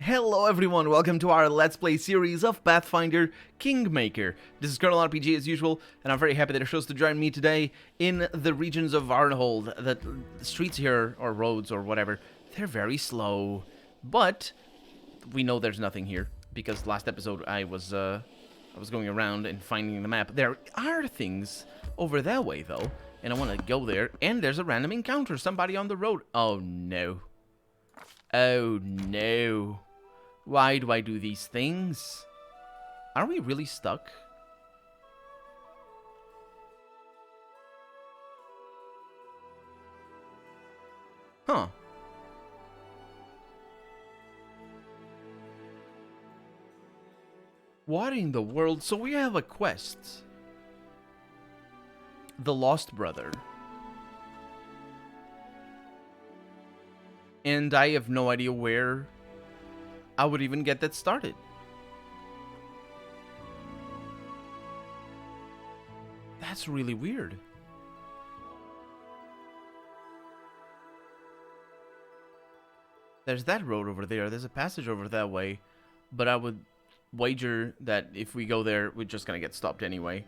Hello everyone, welcome to our Let's Play series of Pathfinder Kingmaker. This is Colonel RPG as usual, and I'm very happy that you're chose to join me today in the regions of Arnhold. The streets here, or roads, or whatever, they're very slow. But we know there's nothing here, because last episode I was going around and finding the map. There are things over that way though, and I want to go there, and there's a random encounter, somebody on the road. Oh no. Oh no. Why do I do these things? Are we really stuck? Huh. What in the world? So we have a quest. The Lost Brother. And I have no idea where I would even get that started. That's really weird. There's that road over there. There's a passage over that way. But I would wager that if we go there, we're just gonna get stopped anyway.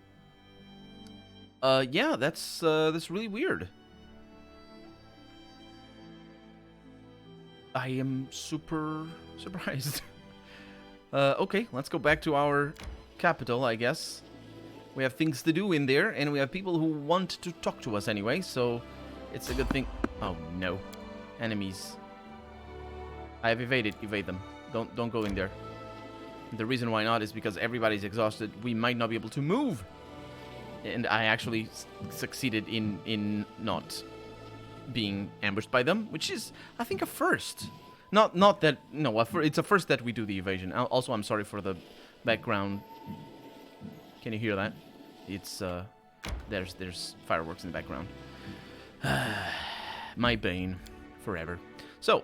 Yeah, that's really weird. I am super surprised. Okay, let's go back to our capital, I guess. We have things to do in there, and we have people who want to talk to us anyway, so it's a good thing. Oh no, enemies. I have evaded. Evade them. Don't go in there. The reason why not is because everybody's exhausted. We might not be able to move, and I actually succeeded in not being ambushed by them, which is, I think, a first. Not that, no, it's a first that we do the evasion. Also, I'm sorry for the background. Can you hear that? It's, there's fireworks in the background. My bane, forever. So,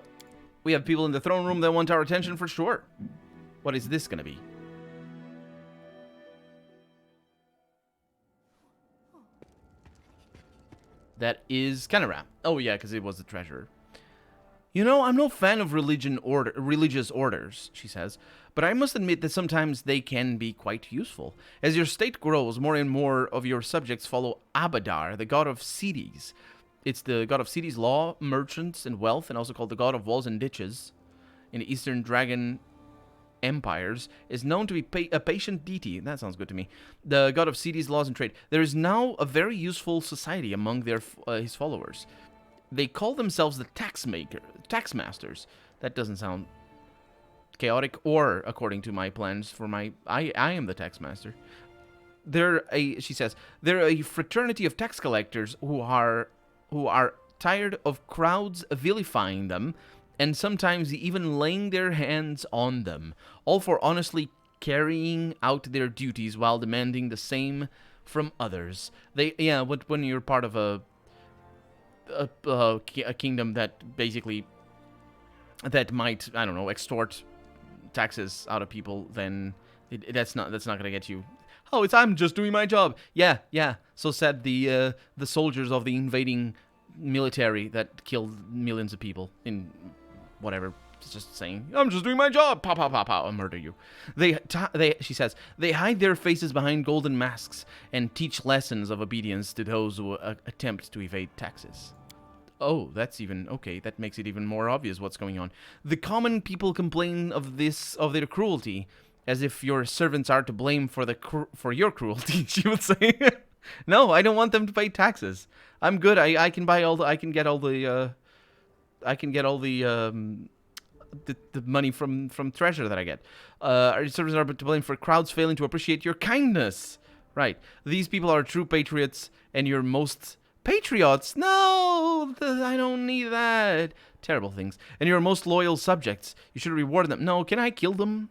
we have people in the throne room that want our attention for sure. What is this gonna be? That is Canara. Oh yeah, because it was the treasurer. You know, I'm no fan of religious orders, she says, but I must admit that sometimes they can be quite useful. As your state grows, more and more of your subjects follow Abadar, the god of cities. It's the god of cities, law, merchants, and wealth, and also called the god of walls and ditches. In the Eastern Dragon empires, is known to be a patient deity. That sounds good to me. The god of cities, laws, and trade. There is now a very useful society among his followers. They call themselves the tax masters. That doesn't sound chaotic or according to my plans for my... I am the tax master. She says, they're a fraternity of tax collectors who are tired of crowds vilifying them, and sometimes even laying their hands on them, all for honestly carrying out their duties while demanding the same from others. When you're part of a kingdom that basically might, I don't know, extort taxes out of people, then that's not gonna get you. Oh, I'm just doing my job. Yeah. So said the soldiers of the invading military that killed millions of people in whatever. Just saying, I'm just doing my job. Pow, pow, pow, pow. I'll murder you. She says, they hide their faces behind golden masks and teach lessons of obedience to those who attempt to evade taxes. Oh, that's even okay. That makes it even more obvious what's going on. The common people complain of their cruelty, as if your servants are to blame for your cruelty. She would say, "No, I don't want them to pay taxes. I'm good. I can get all the money from treasure that I get. Our servants are to blame for crowds failing to appreciate your kindness. Right. These people are true patriots, and your most patriots. No, I don't need that. Terrible things. And your most loyal subjects. You should reward them. No, can I kill them?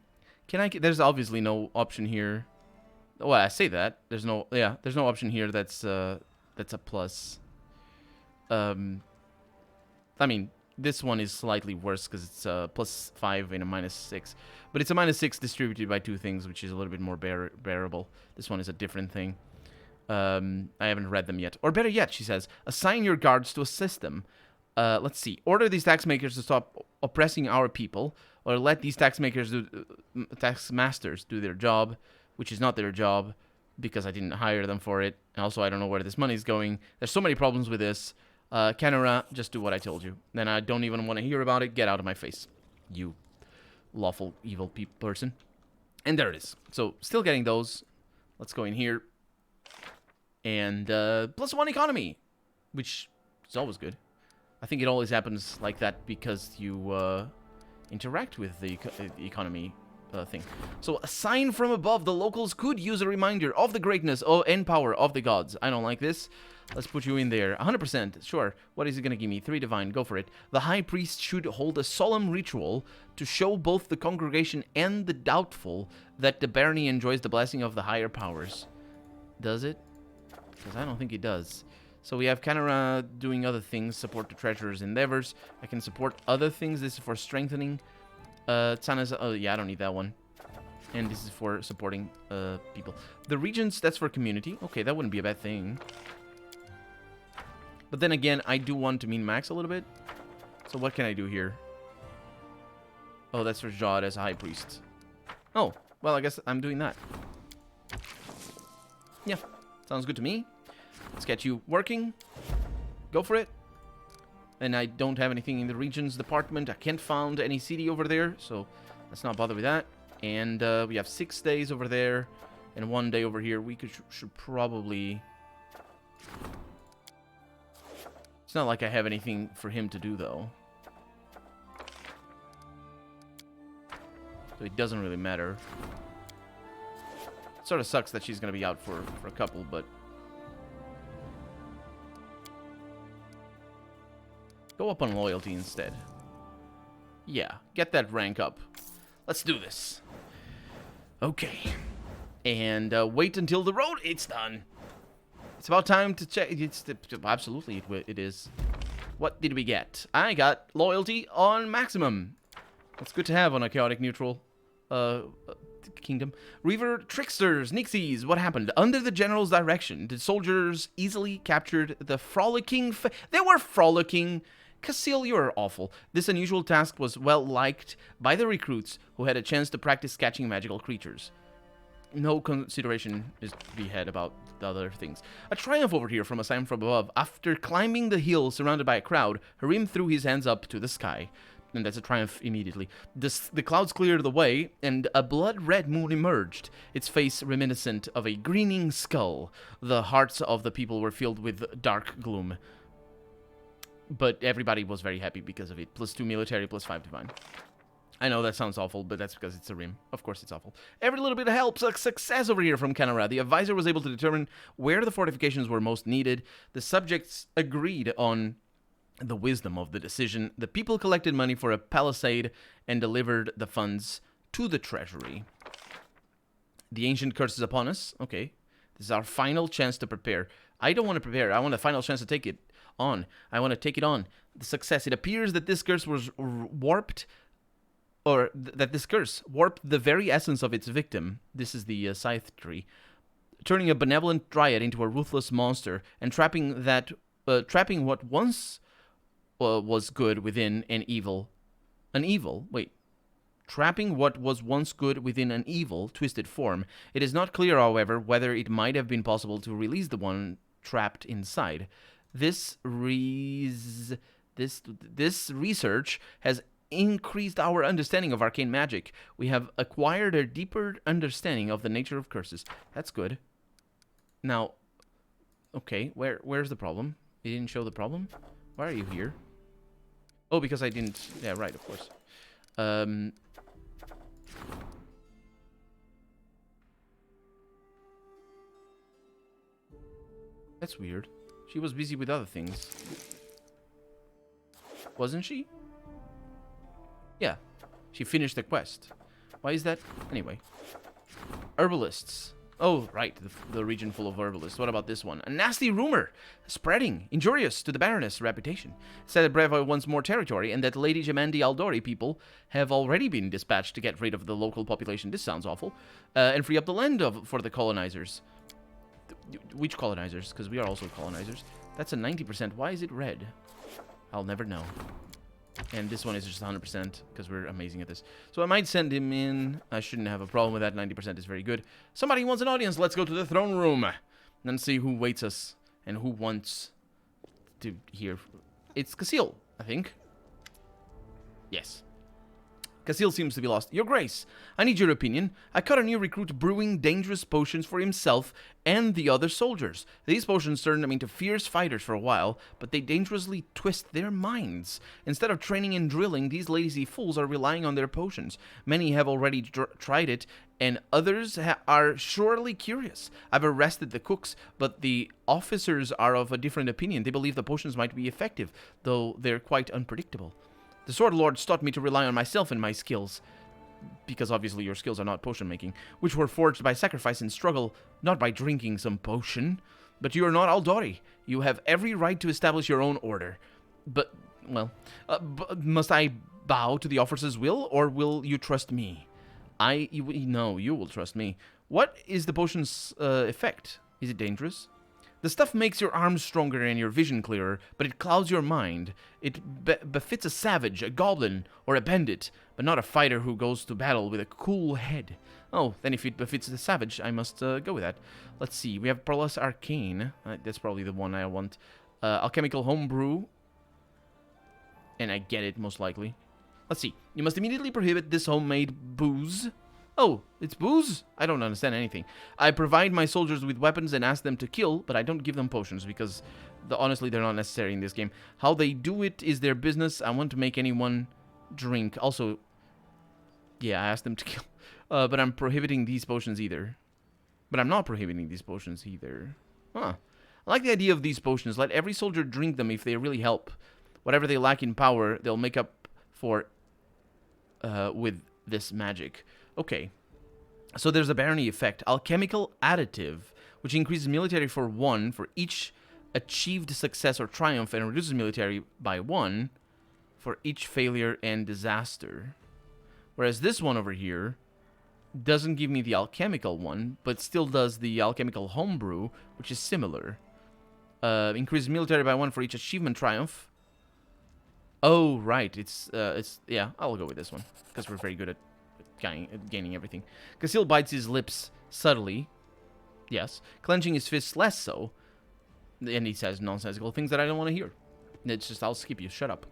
There's obviously no option here. Well, I say that. There's no option here that's a plus. I mean, this one is slightly worse because it's a +5 and a -6. But it's a -6 distributed by two things, which is a little bit more bearable. This one is a different thing. I haven't read them yet. Or better yet, she says, assign your guards to assist them. Let's see. Order these tax makers to stop oppressing our people, or let these tax masters do their job, which is not their job, because I didn't hire them for it. And also, I don't know where this money is going. There's so many problems with this. Canara, just do what I told you. Then I don't even want to hear about it. Get out of my face, you lawful evil person. And there it is. So, still getting those. Let's go in here. And +1 economy, which is always good. I think it always happens like that because you interact with the economy thing. So, a sign from above. The locals could use a reminder of the greatness and power of the gods. I don't like this. Let's put you in there. 100%. Sure. What is it going to give me? 3 divine. Go for it. The high priest should hold a solemn ritual to show both the congregation and the doubtful that the barony enjoys the blessing of the higher powers. Does it? Because I don't think it does. So we have Canara doing other things. Support the treasurer's endeavors. I can support other things. This is for strengthening. Tsana's, oh yeah, I don't need that one. And this is for supporting people. The regents, that's for community. Okay, that wouldn't be a bad thing. But then again, I do want to min-max a little bit. So what can I do here? Oh, that's for Jod as a high priest. Oh, well, I guess I'm doing that. Yeah, sounds good to me. Let's get you working. Go for it. And I don't have anything in the regions department. I can't find any CD over there, so let's not bother with that. And we have 6 days over there and 1 day over here. We should probably... It's not like I have anything for him to do, though. So it doesn't really matter. It sort of sucks that she's going to be out for a couple, but... Go up on loyalty instead. Yeah, get that rank up. Let's do this. Okay. And wait until the road. It's done. It's about time to check. Absolutely, it is. What did we get? I got loyalty on maximum. That's good to have on a chaotic neutral kingdom. Reaver tricksters, Nixies. What happened? Under the general's direction, the soldiers easily captured the frolicking. They were frolicking. Cassil, you're awful. This unusual task was well liked by the recruits who had a chance to practice catching magical creatures. No consideration is to be had about the other things. A triumph over here from a sign from above. After climbing the hill surrounded by a crowd, Harim threw his hands up to the sky. And that's a triumph immediately. The clouds cleared the way, and a blood-red moon emerged, its face reminiscent of a grinning skull. The hearts of the people were filled with dark gloom. But everybody was very happy because of it. +2 military, +5 divine. I know that sounds awful, but that's because it's a rim. Of course it's awful. Every little bit of help, success over here from Canara. The advisor was able to determine where the fortifications were most needed. The subjects agreed on the wisdom of the decision. The people collected money for a palisade and delivered the funds to the treasury. The ancient curse is upon us. Okay. This is our final chance to prepare. I don't want to prepare. I want a final chance to take it on. I want to take it on. The success. It appears that this curse was warped, or that this curse warped the very essence of its victim. This is the scythe tree, turning a benevolent dryad into a ruthless monster and trapping what once was good within trapping what was once good within an evil, twisted form. It is not clear, however, whether it might have been possible to release the one trapped inside. This research has increased our understanding of arcane magic. We have acquired a deeper understanding of the nature of curses. That's good. Now, okay, where's the problem? It didn't show the problem? Why are you here? Oh, because I didn't... Yeah, right, of course. That's weird. She was busy with other things. Wasn't she? Yeah. She finished the quest. Why is that? Anyway. Herbalists. Oh, right. The region full of herbalists. What about this one? A nasty rumor. Spreading. Injurious to the Baroness' reputation. Said that Breva wants more territory and that Lady Gemandi Aldori people have already been dispatched to get rid of the local population. This sounds awful. And free up the land for the colonizers. Which colonizers? Because we are also colonizers. That's a 90%. Why is it red? I'll never know. And this one is just 100% because we're amazing at this. So I might send him in. I shouldn't have a problem with that. 90% is very good. Somebody wants an audience. Let's go to the throne room and see who waits us and who wants to hear. It's Casil, I think. Yes. Casil seems to be lost. Your Grace, I need your opinion. I caught a new recruit brewing dangerous potions for himself and the other soldiers. These potions turn them into fierce fighters for a while, but they dangerously twist their minds. Instead of training and drilling, these lazy fools are relying on their potions. Many have already tried it, and others are surely curious. I've arrested the cooks, but the officers are of a different opinion. They believe the potions might be effective, though they're quite unpredictable. The Sword Lords taught me to rely on myself and my skills, because obviously your skills are not potion making, which were forged by sacrifice and struggle, not by drinking some potion. But you are not Aldori. You have every right to establish your own order. But, well, must I bow to the officer's will, or will you trust me? No, you will trust me. What is the potion's effect? Is it dangerous? The stuff makes your arms stronger and your vision clearer, but it clouds your mind. It befits a savage, a goblin, or a bandit, but not a fighter who goes to battle with a cool head. Oh, then if it befits the savage, I must go with that. Let's see, we have Plus Arcane. That's probably the one I want. Alchemical Homebrew. And I get it, most likely. Let's see. You must immediately prohibit this homemade booze. Oh, it's booze? I don't understand anything. I provide my soldiers with weapons and ask them to kill, but I don't give them potions because, honestly, they're not necessary in this game. How they do it is their business. I want to make anyone drink. Also, yeah, I asked them to kill. But I'm prohibiting these potions either. But I'm not prohibiting these potions either. Huh. I like the idea of these potions. Let every soldier drink them if they really help. Whatever they lack in power, they'll make up for with this magic. Okay, so there's a barony effect. Alchemical additive, which increases military for 1 for each achieved success or triumph and reduces military by 1 for each failure and disaster. Whereas this one over here doesn't give me the alchemical one, but still does the alchemical homebrew, which is similar. Increases military by 1 for each achievement triumph. Oh, right. Yeah, I'll go with this one because we're very good at gaining everything. Casil bites his lips subtly. Yes. Clenching his fists less so. And he says nonsensical things that I don't want to hear. It's just, I'll skip you. Shut up.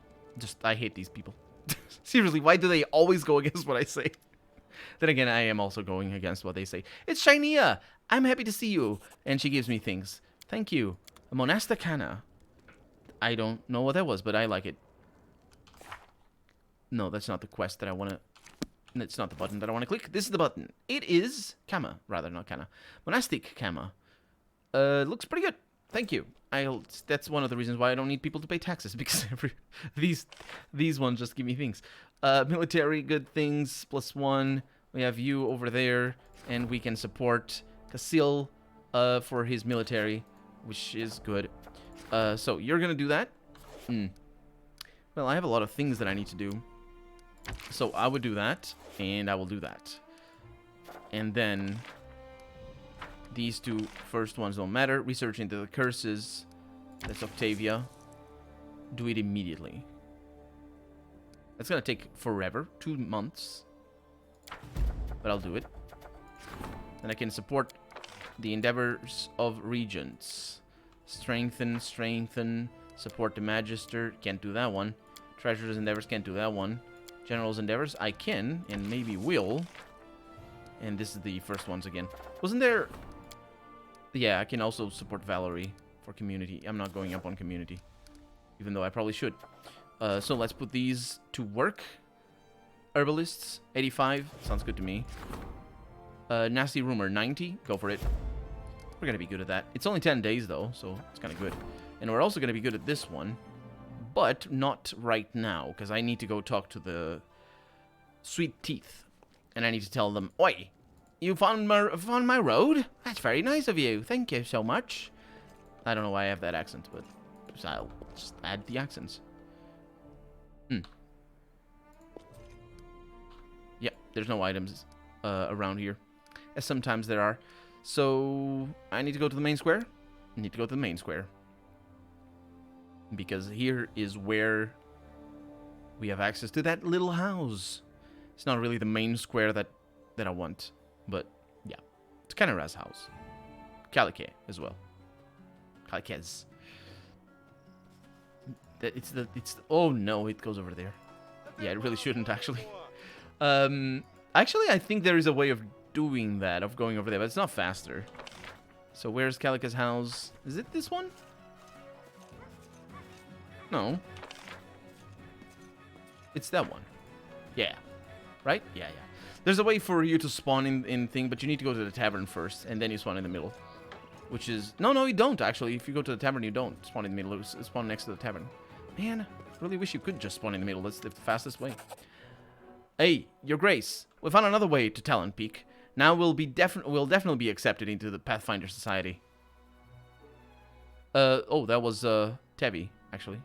I hate these people. Seriously, why do they always go against what I say? Then again, I am also going against what they say. It's Shinia! I'm happy to see you. And she gives me things. Thank you. A Monasticana. I don't know what that was, but I like it. No, that's not the quest that I want to... It's not the button that I want to click. This is the button. It is Kama, rather, not Kana. Monastic Kama. Looks pretty good. Thank you. That's one of the reasons why I don't need people to pay taxes, because these ones just give me things. Military, good things, +1. We have you over there, and we can support Casil for his military, which is good. So you're gonna do that? Well, I have a lot of things that I need to do. So I would do that, and I will do that. And then these two first ones don't matter. Research into the curses. That's Octavia. Do it immediately. That's going to take forever. 2 months. But I'll do it. And I can support the endeavors of regents. Strengthen. Support the magister. Can't do that one. Treasurer's endeavors. Can't do that one. General's endeavors, I can, and maybe will. And this is the first ones again. Wasn't there... Yeah, I can also support Valerie for community. I'm not going up on community, even though I probably should. So let's put these to work. Herbalists, 85. Sounds good to me. Nasty Rumor, 90. Go for it. We're going to be good at that. It's only 10 days, though, so it's kind of good. And we're also going to be good at this one. But not right now, because I need to go talk to the Sweet Teeth. And I need to tell them, Oi, you found my road? That's very nice of you. Thank you so much. I don't know why I have that accent, but I'll just add the accents. Yeah, there's no items around here, as sometimes there are. So I need to go to the main square. I need to go to the main square. Because here is where We have access to that little house. It's not really the main square that I want, but yeah, it's kind of Raz house. Calique as well. Caliques. Oh no, it goes over there. Yeah, it really shouldn't actually. Actually, I think there is a way of doing that, of going over there, but it's not faster. So where's Calica's house? Is it this one? No. It's that one. Yeah. Right? Yeah, yeah. There's a way for you to spawn in thing, but you need to go to the tavern first, and then you spawn in the middle. Which is... No, you don't, actually. If you go to the tavern, you don't spawn in the middle. You spawn next to the tavern. Man, really wish you could just spawn in the middle. That's the fastest way. Hey, Your Grace. We found another way to Talon Peak. Now we'll definitely be accepted into the Pathfinder Society. Oh, that was, Tevi, actually.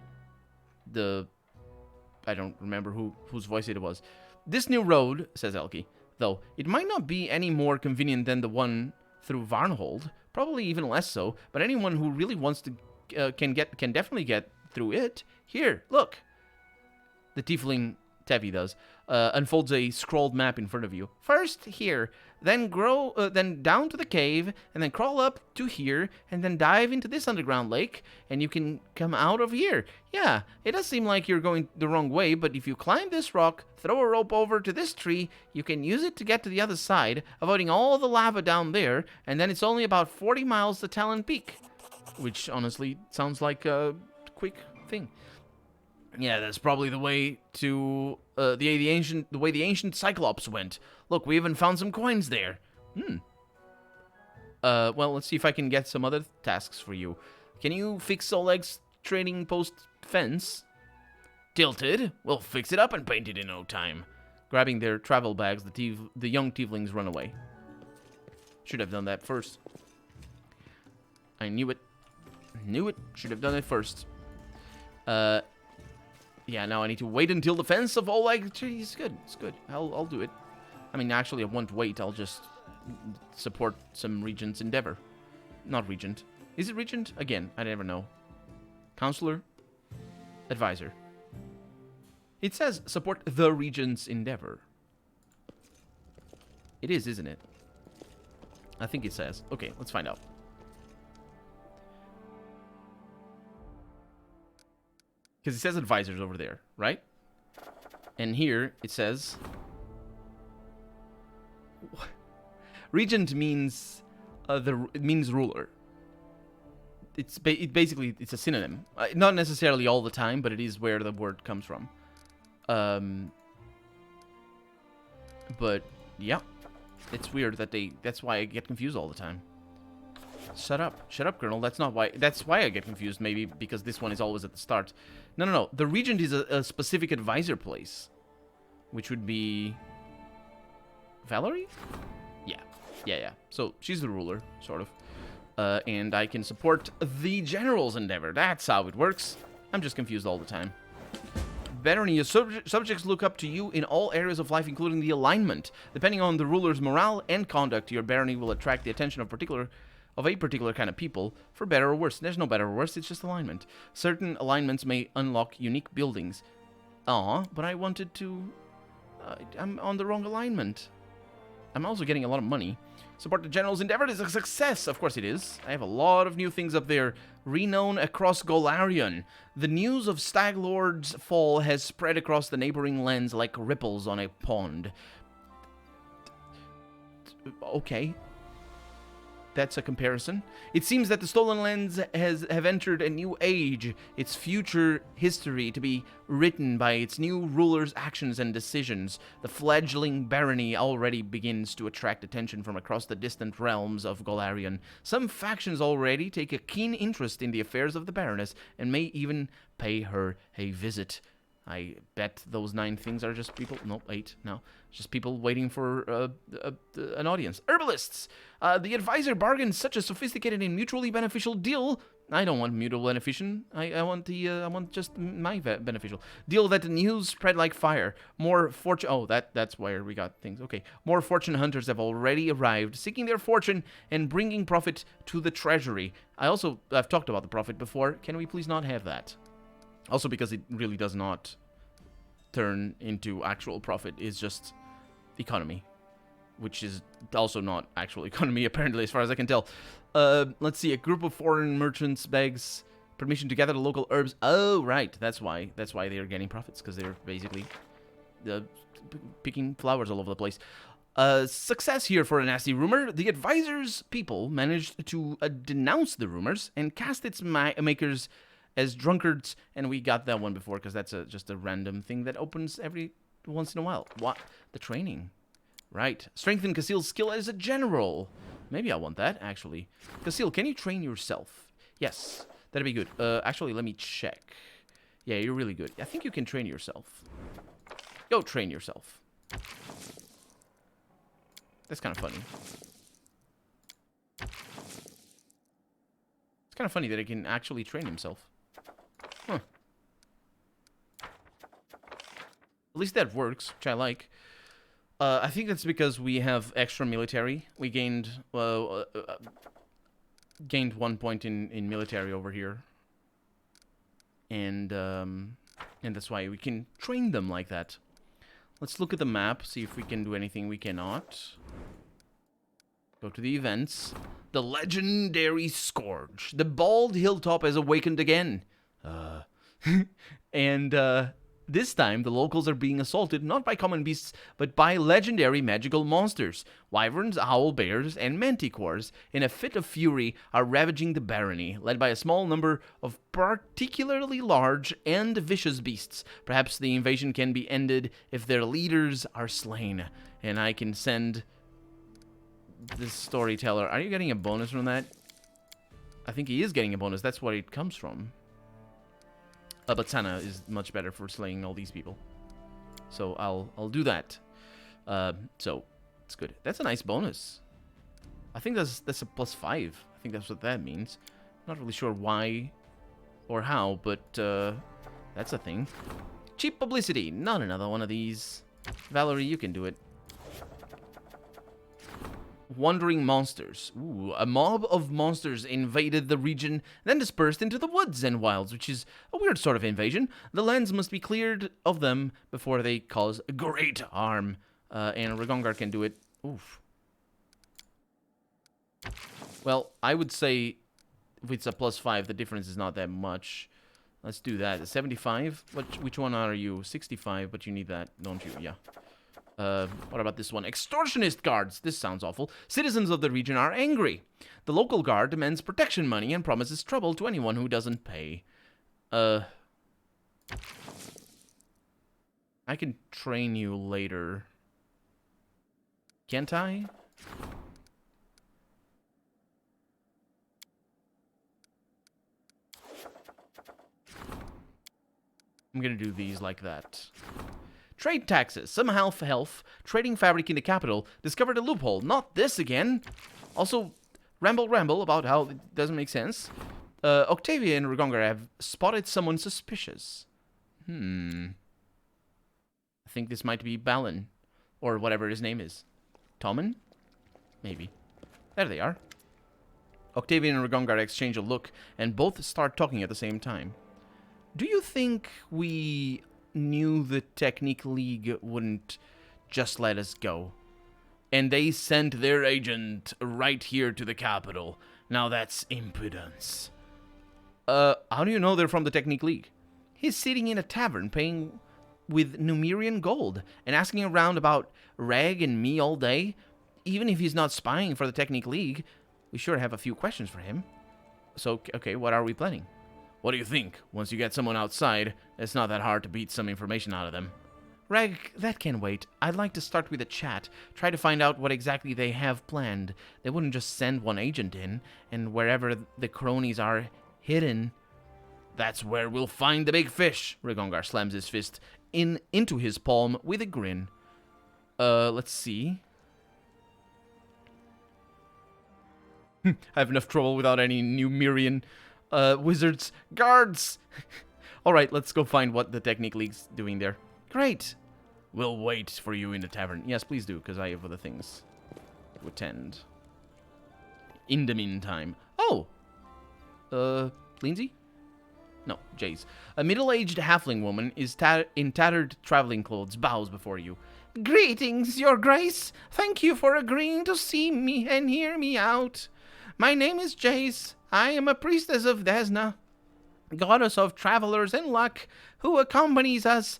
I don't remember whose voice it was. This new road, says Elke, though, it might not be any more convenient than the one through Varnhold. Probably even less so, but anyone who really wants to can definitely get through it. Here, look. The tiefling, Tevi does, unfolds a scrolled map in front of you. First here, then then down to the cave, and then crawl up to here, and then dive into this underground lake, and you can come out of here. Yeah, it does seem like you're going the wrong way, but if you climb this rock, throw a rope over to this tree, you can use it to get to the other side, avoiding all the lava down there, and then it's only about 40 miles to Talon Peak. Which, honestly, sounds like a quick thing. Yeah, that's probably the way to the way the ancient Cyclops went. Look, we even found some coins there. Well, let's see if I can get some other tasks for you. Can you fix Oleg's trading post fence? Tilted. We'll fix it up and paint it in no time. Grabbing their travel bags, the young tieflings run away. Should have done that first. I knew it. Knew it. Should have done it first. Yeah, now I need to wait until the fence of Oleg. It's good. It's good. I'll do it. I mean, actually, I won't wait. I'll just support some Regent's endeavor. Not Regent. Is it Regent? Again, I never know. Counselor? Advisor. It says support the Regent's endeavor. It is, isn't it? I think it says. Okay, let's find out. Because it says advisors over there, right? And here it says... Regent means... it means ruler. Basically, it's a synonym. Not necessarily all the time, but it is where the word comes from. But, yeah. It's weird that that's why I get confused all the time. Shut up, Colonel. That's why I get confused, maybe, because this one is always at the start. No. The Regent is a specific advisor place. Which would be... Valerie? Yeah. So, she's the ruler, sort of. And I can support the General's endeavor. That's how it works. I'm just confused all the time. Barony, your subjects look up to you in all areas of life, including the alignment. Depending on the ruler's morale and conduct, your barony will attract the attention of a particular kind of people, for better or worse. There's no better or worse, it's just alignment. Certain alignments may unlock unique buildings. But I wanted to... I'm on the wrong alignment. I'm also getting a lot of money. Support the General's endeavor is a success. Of course it is. I have a lot of new things up there. Renown across Golarion. The news of Staglord's fall has spread across the neighboring lands like ripples on a pond. Okay. That's a comparison. It seems that the Stolen Lands have entered a new age, its future history to be written by its new ruler's actions and decisions. The fledgling barony already begins to attract attention from across the distant realms of Golarion. Some factions already take a keen interest in the affairs of the Baroness and may even pay her a visit. I bet those 9 things are just people... No, 8, no. Just people waiting for an audience. Herbalists! The advisor bargains such a sophisticated and mutually beneficial deal. I don't want mutual beneficial. I want just my beneficial. Deal that the news spread like fire. More fortune... Oh, that's where we got things. Okay. More fortune hunters have already arrived, seeking their fortune and bringing profit to the treasury. I've talked about the profit before. Can we please not have that? Also because it really does not turn into actual profit is just economy, which is also not actual economy, apparently, as far as I can tell. Let's see. A group of foreign merchants begs permission to gather the local herbs. Oh, right. That's why they are getting profits, because they're basically picking flowers all over the place. Success here for a nasty rumor. The advisor's people managed to denounce the rumors and cast its makers as drunkards, and we got that one before, because that's just a random thing that opens every once in a while. What? The training. Right. Strengthen Casil's skill as a general. Maybe I want that, actually. Casil, can you train yourself? Yes. That'd be good. Actually, let me check. Yeah, you're really good. I think you can train yourself. Go train yourself. That's kind of funny. It's kind of funny that he can actually train himself. Huh. At least that works, which I like. I think that's because we have extra military. We gained gained 1 point in military over here, and that's why we can train them like that. Let's look at the map, see if we can do anything we cannot. Go to the events. The legendary Scourge. The Bald Hilltop has awakened again. And this time, the locals are being assaulted not by common beasts, but by legendary magical monsters. Wyverns, owl bears, and manticores, in a fit of fury, are ravaging the barony, led by a small number of particularly large and vicious beasts. Perhaps the invasion can be ended if their leaders are slain. And I can send this storyteller. Are you getting a bonus from that? I think he is getting a bonus. That's where it comes from. But Sana is much better for slaying all these people. So I'll do that. So it's good. That's a nice bonus. I think that's a +5. I think that's what that means. Not really sure why or how, but that's a thing. Cheap publicity. Not another one of these. Valerie, you can do it. Wandering monsters. Ooh, a mob of monsters invaded the region, then dispersed into the woods and wilds, which is a weird sort of invasion. The lands must be cleared of them before they cause great harm. And Regongar can do it. Oof. Well, I would say if it's a +5, the difference is not that much. Let's do that. 75? Which one are you? 65, but you need that, don't you? Yeah. What about this one? Extortionist Guards. This sounds awful. Citizens of the region are angry. The local guard demands protection money and promises trouble to anyone who doesn't pay. I can train you later. Can't I? I'm gonna do these like that. Trade taxes. Some health trading fabric in the capital discovered a loophole. Not this again. Also, ramble about how it doesn't make sense. Octavia and Regongar have spotted someone suspicious. I think this might be Balin. Or whatever his name is. Tommen? Maybe. There they are. Octavia and Regongar exchange a look, and both start talking at the same time. Do you think we knew the Technique League wouldn't just let us go? And they sent their agent right here to the capital. Now that's impudence. How do you know they're from the Technique League? He's sitting in a tavern paying with Numerian gold and asking around about Reg and me all day. Even if he's not spying for the Technique League, we sure have a few questions for him. So, okay, what are we planning? What do you think? Once you get someone outside, it's not that hard to beat some information out of them. Reg, that can wait. I'd like to start with a chat. Try to find out what exactly they have planned. They wouldn't just send one agent in, and wherever the cronies are hidden, that's where we'll find the big fish. Regongar slams his fist into his palm with a grin. Let's see. I have enough trouble without any Numerian wizards. Guards! Alright, let's go find what the Technique League's doing there. Great! We'll wait for you in the tavern. Yes, please do, because I have other things to attend. In the meantime. Oh! Lindsay? No, Jace. A middle-aged halfling woman is in tattered traveling clothes, bows before you. Greetings, your grace. Thank you for agreeing to see me and hear me out. My name is Jace. I am a priestess of Desna, goddess of travelers and luck, who accompanies us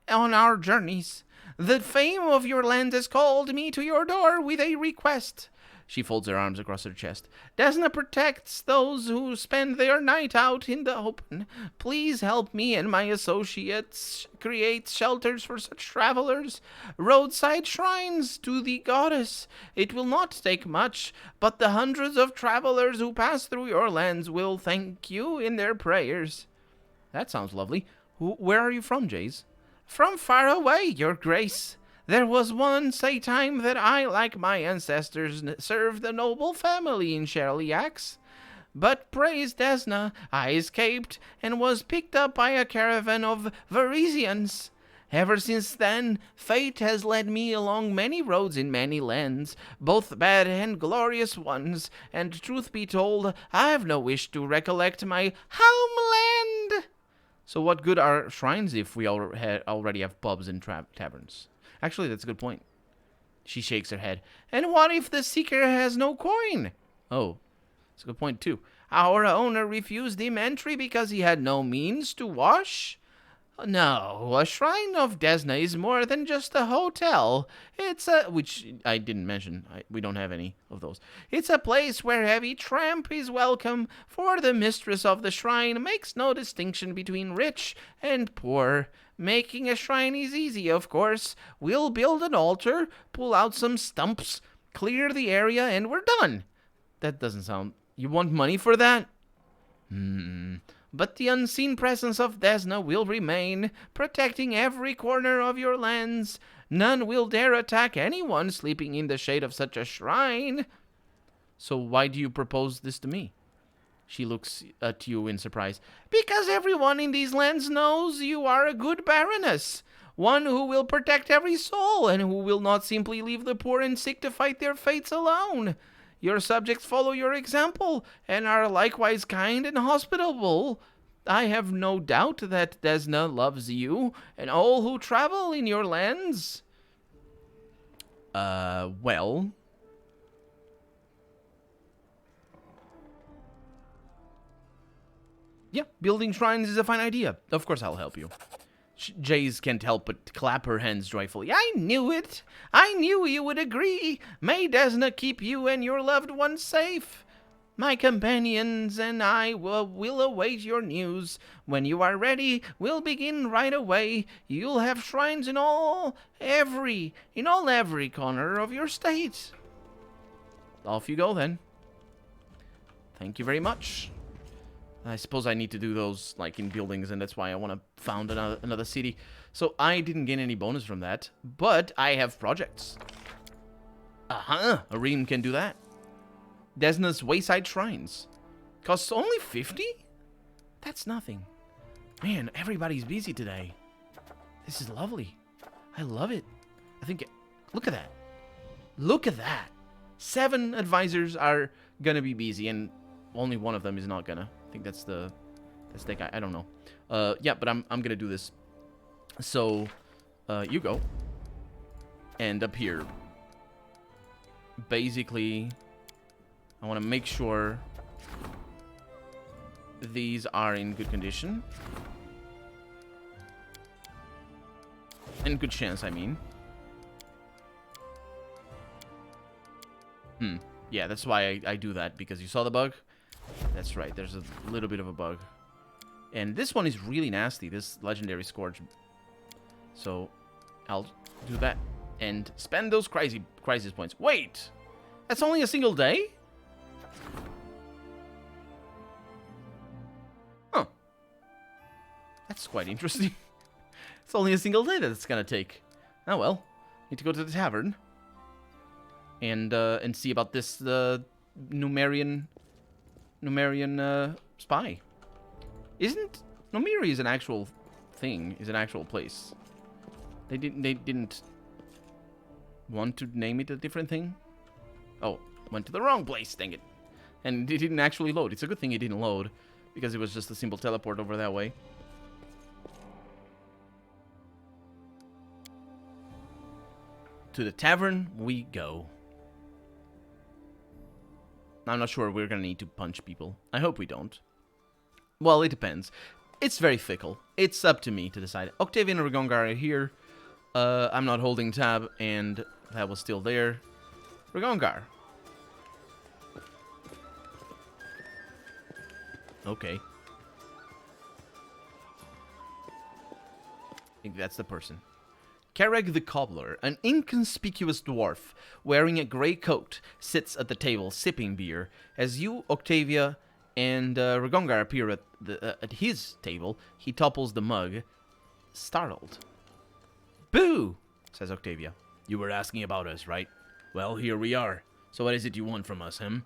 on our journeys. The fame of your land has called me to your door with a request. She folds her arms across her chest. Desna protects those who spend their night out in the open. Please help me and my associates create shelters for such travelers, roadside shrines to the goddess. It will not take much, but the hundreds of travelers who pass through your lands will thank you in their prayers. That sounds lovely. Where are you from, Jace? From far away, your grace. There was once a time that I, like my ancestors, served a noble family in Sherliax. But praise Desna, I escaped and was picked up by a caravan of Varisians. Ever since then, fate has led me along many roads in many lands, both bad and glorious ones, and truth be told, I have no wish to recollect my homeland. So what good are shrines if we already have pubs and taverns? Actually, that's a good point. She shakes her head. And what if the seeker has no coin? Oh, that's a good point, too. Our owner refused him entry because he had no means to wash? No, a shrine of Desna is more than just a hotel. It's which I didn't mention. We don't have any of those. It's a place where every tramp is welcome, for the mistress of the shrine makes no distinction between rich and poor. Making a shrine is easy, of course. We'll build an altar, pull out some stumps, clear the area, and we're done. That doesn't sound... You want money for that? But the unseen presence of Desna will remain, protecting every corner of your lands. None will dare attack anyone sleeping in the shade of such a shrine. So why do you propose this to me? She looks at you in surprise. Because everyone in these lands knows you are a good baroness. One who will protect every soul, and who will not simply leave the poor and sick to fight their fates alone. Your subjects follow your example, and are likewise kind and hospitable. I have no doubt that Desna loves you, and all who travel in your lands. Well... Yeah, building shrines is a fine idea. Of course I'll help you. Jace can't help but clap her hands joyfully. I knew it! I knew you would agree! May Desna keep you and your loved ones safe! My companions and I will await your news. When you are ready, we'll begin right away. You'll have shrines in every corner of your state. Off you go, then. Thank you very much. I suppose I need to do those, like, in buildings, and that's why I want to found another city. So I didn't gain any bonus from that, but I have projects. A Reem can do that. Desna's Wayside Shrines. Costs only 50? That's nothing. Man, everybody's busy today. This is lovely. I love it. I think... Look at that. Look at that. 7 advisors are gonna be busy, and only one of them is not gonna. I think that's the guy. I don't know. Yeah, but I'm gonna do this. So, you go. And up here. Basically, I want to make sure these are in good condition. In good chance, I mean. Yeah, that's why I do that, because you saw the bug? That's right, there's a little bit of a bug. And this one is really nasty, this Legendary Scourge. So, I'll do that. And spend those crisis points. Wait! That's only a single day? Huh. That's quite interesting. It's only a single day that it's gonna take. Oh well. Need to go to the tavern. And see about this, Numerian spy. Numeri is an actual thing, is an actual place. They didn't want to name it a different thing? Oh, went to the wrong place, dang it. And it didn't actually load. It's a good thing it didn't load, because it was just a simple teleport over that way. To the tavern we go. I'm not sure we're gonna need to punch people. I hope we don't. Well, it depends. It's very fickle. It's up to me to decide. Octavian and Rigongar are here. I'm not holding tab, and that was still there. Rigongar. Okay. I think that's the person. Kereg the Cobbler, an inconspicuous dwarf wearing a grey coat, sits at the table sipping beer. As you, Octavia, and Rigongar appear at his table, he topples the mug, startled. "Boo!" says Octavia. "You were asking about us, right? Well, here we are. So what is it you want from us, him?"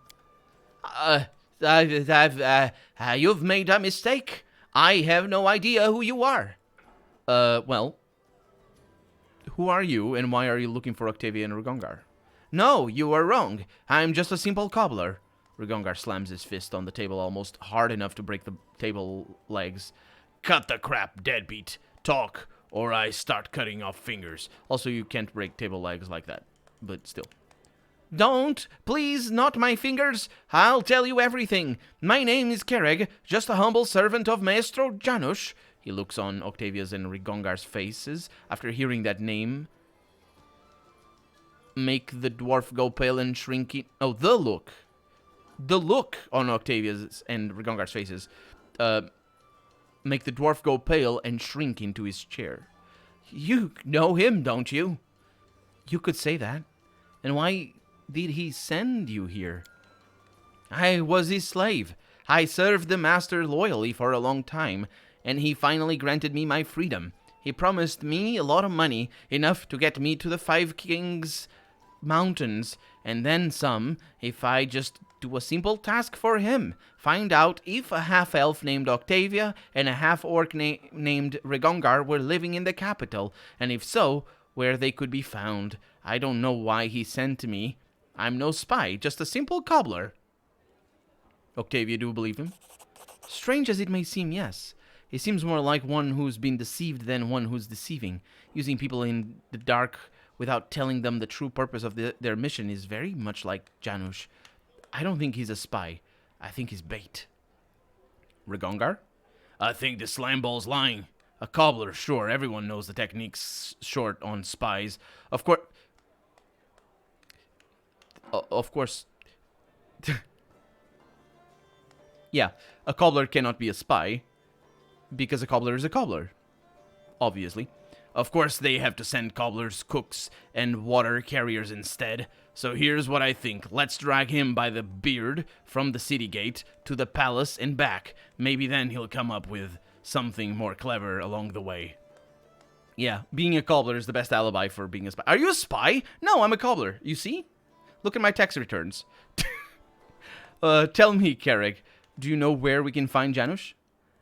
You've made a mistake. I have no idea who you are." Well, who are you, and why are you looking for Octavia and Rigongar?" "No, you are wrong. I'm just a simple cobbler." Rigongar slams his fist on the table almost hard enough to break the table legs. "Cut the crap, deadbeat. Talk, or I start cutting off fingers." Also, you can't break table legs like that, but still. "Don't! Please, not my fingers! I'll tell you everything. My name is Kereg, just a humble servant of Maestro Janusz." He looks on Octavia's and Rigongar's faces after hearing that name. Make the dwarf go pale and shrink it. Oh, the look. The look on Octavia's and Rigongar's faces. Make the dwarf go pale and shrink into his chair. "You know him, don't you?" "You could say that. And why did he send you here?" "I was his slave. I served the master loyally for a long time, and he finally granted me my freedom. He promised me a lot of money, enough to get me to the Five Kings Mountains, and then some, if I just do a simple task for him. Find out if a half-elf named Octavia and a half-orc named Rigongar were living in the capital, and if so, where they could be found. I don't know why he sent me. I'm no spy, just a simple cobbler." Octavia, do you believe him? "Strange as it may seem, yes. He seems more like one who's been deceived than one who's deceiving. Using people in the dark without telling them the true purpose of their mission is very much like Janusz. I don't think he's a spy. I think he's bait." Rigongar? "I think the slamball's lying. A cobbler, sure. Everyone knows the technique's short on spies. Of course... Of course... Yeah, a cobbler cannot be a spy, because a cobbler is a cobbler. Obviously. Of course they have to send cobblers, cooks, and water carriers instead. So here's what I think. Let's drag him by the beard from the city gate to the palace and back. Maybe then he'll come up with something more clever along the way." Yeah, being a cobbler is the best alibi for being a spy. Are you a spy? No, I'm a cobbler. You see? Look at my tax returns. Tell me, Kereg, do you know where we can find Janusz?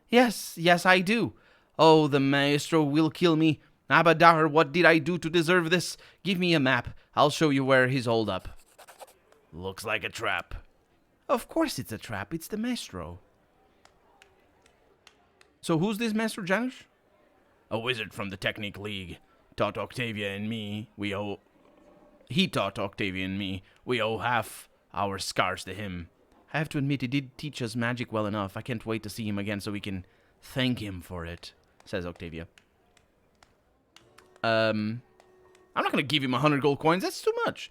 Yes, I do. Oh, the maestro will kill me. Abadar, what did I do to deserve this? Give me a map. I'll show you where he's holed up. Looks like a trap. Of course it's a trap. It's the maestro. So who's this Master Janusz? A wizard from the Technique League. Taught Octavia and me. He taught Octavia and me. We owe half our scars to him. I have to admit, he did teach us magic well enough. I can't wait to see him again so we can thank him for it, says Octavia. I'm not going to give him 100 gold coins. That's too much.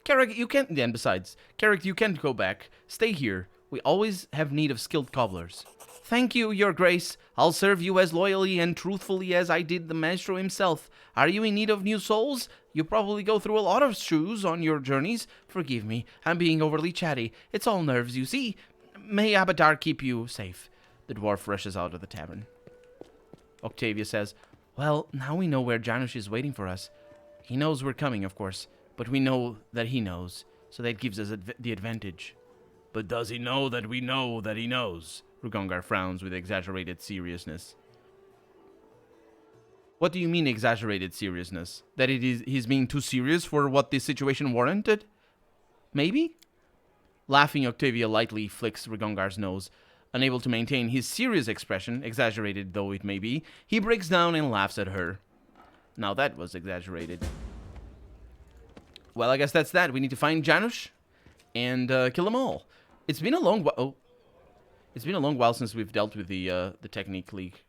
Kereg, you can't... Then besides, Kereg, you can't go back. Stay here. We always have need of skilled cobblers. Thank you, your grace. I'll serve you as loyally and truthfully as I did the maestro himself. Are you in need of new souls? You probably go through a lot of shoes on your journeys. Forgive me, I'm being overly chatty. It's all nerves, you see. May Abadar keep you safe. The dwarf rushes out of the tavern. Octavia says, well, now we know where Janusz is waiting for us. He knows we're coming, of course, but we know that he knows, so that gives us the advantage. But does he know that we know that he knows? Rugongar frowns with exaggerated seriousness. What do you mean exaggerated seriousness? That he's being too serious for what this situation warranted? Maybe? Laughing, Octavia lightly flicks Rigongar's nose. Unable to maintain his serious expression, exaggerated though it may be, he breaks down and laughs at her. Now that was exaggerated. Well, I guess that's that. We need to find Janusz and kill them all. It's been a long while. Oh, it's been a long while since we've dealt with the Technique League.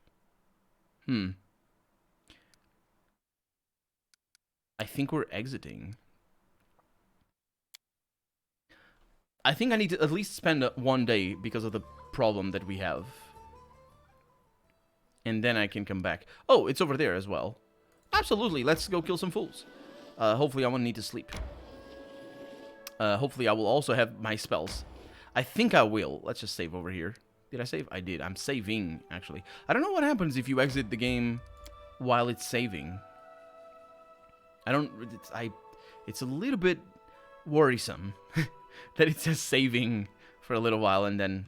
I think we're exiting. I think I need to at least spend one day because of the problem that we have. And then I can come back. Oh, it's over there as well. Absolutely, let's go kill some fools. Hopefully I won't need to sleep. Hopefully I will also have my spells. I think I will. Let's just save over here. Did I save? I did. I'm saving, actually. I don't know what happens if you exit the game while it's saving. It's a little bit worrisome that it says saving for a little while and then...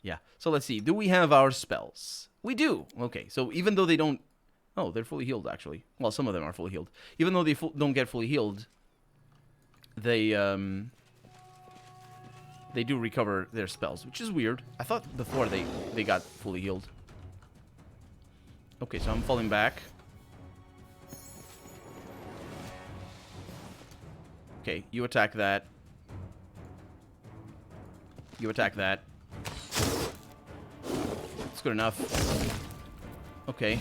Yeah. So let's see. Do we have our spells? We do. Okay. So even though they don't... Oh, they're fully healed, actually. Well, some of them are fully healed. Even though they don't get fully healed, they do recover their spells, which is weird. I thought before they got fully healed. Okay, so I'm falling back. Okay, you attack that. You attack that. It's good enough. Okay.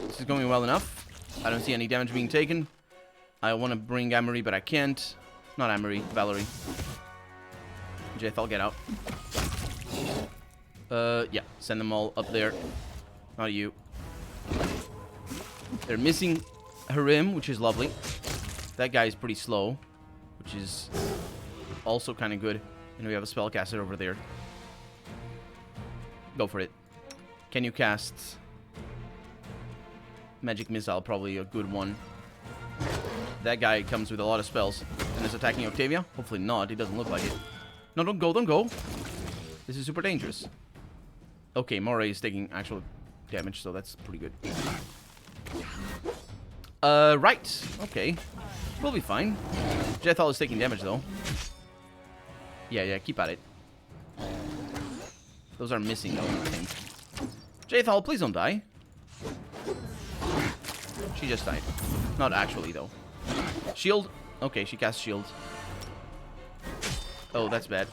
This is going well enough. I don't see any damage being taken. I want to bring Amory, but I can't. Not Amory, Valerie. Jethal, get out. Yeah, send them all up there. Not you. They're missing Harim, which is lovely. That guy is pretty slow, which is also kind of good. And we have a spellcaster over there. Go for it. Can you cast Magic Missile? Probably a good one. That guy comes with a lot of spells and is attacking Octavia. Hopefully not. It doesn't look like it. No, don't go, don't go. This is super dangerous. Okay, Moray is taking actual damage, so that's pretty good. Right. Okay. We'll be fine. Jethal is taking damage, though. Yeah, keep at it. Those are missing, though, I think. Jethal, please don't die. She just died. Not actually, though. Shield. Okay, she casts shield. Oh, that's bad.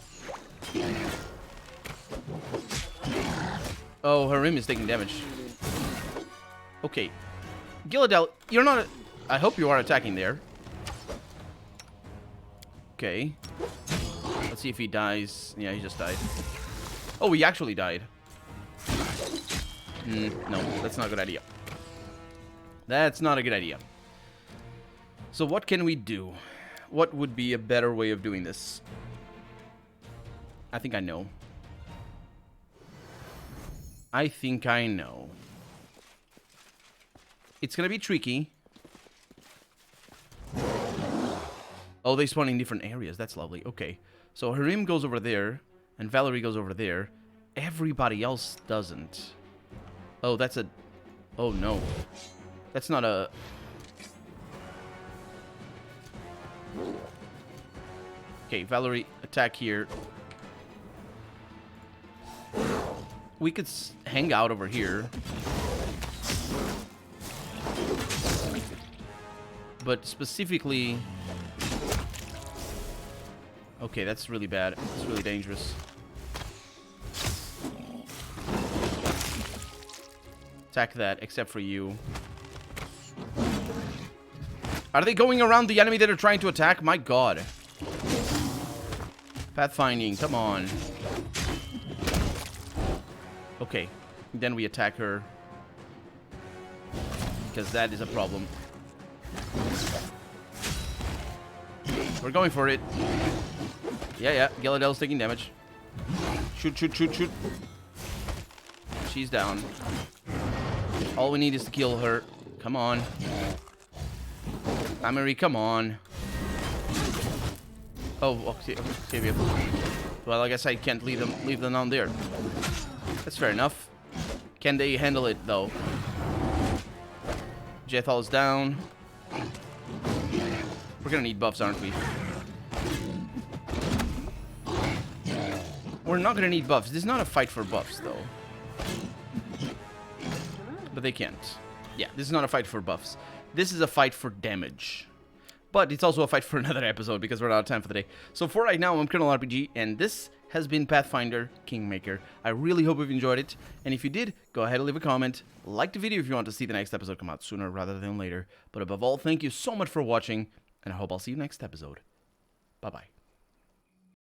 Oh, Harim is taking damage. Okay. Gilladel, you're not... I hope you are attacking there. Okay. Let's see if he dies. Yeah, he just died. Oh, he actually died. No, that's not a good idea. That's not a good idea. So what can we do? What would be a better way of doing this? I think I know. I think I know. It's gonna be tricky. Oh, they spawn in different areas. That's lovely. Okay. So Harim goes over there, and Valerie goes over there. Everybody else doesn't. Oh, that's a... Oh, no. That's not a... Okay, Valerie, attack here. We could hang out over here. But specifically... Okay, that's really bad. It's really dangerous. Attack that, except for you. Are they going around the enemy that are trying to attack? My god. Pathfinding, come on. Okay, then we attack her. Because that is a problem. We're going for it. Yeah, Gilladel's taking damage. Shoot. She's down. All we need is to kill her. Come on. Amory, come on. Oh, Octavia. Well, I guess I can't leave them down there. That's fair enough. Can they handle it, though? Jethal is down. We're gonna need buffs, aren't we? We're not gonna need buffs. This is not a fight for buffs, though. But they can't. Yeah, this is not a fight for buffs. This is a fight for damage. But it's also a fight for another episode because we're out of time for the day. So for right now, I'm Colonel RPG, and this has been Pathfinder Kingmaker. I really hope you've enjoyed it. And if you did, go ahead and leave a comment. Like the video if you want to see the next episode come out sooner rather than later. But above all, thank you so much for watching, and I hope I'll see you next episode. Bye-bye.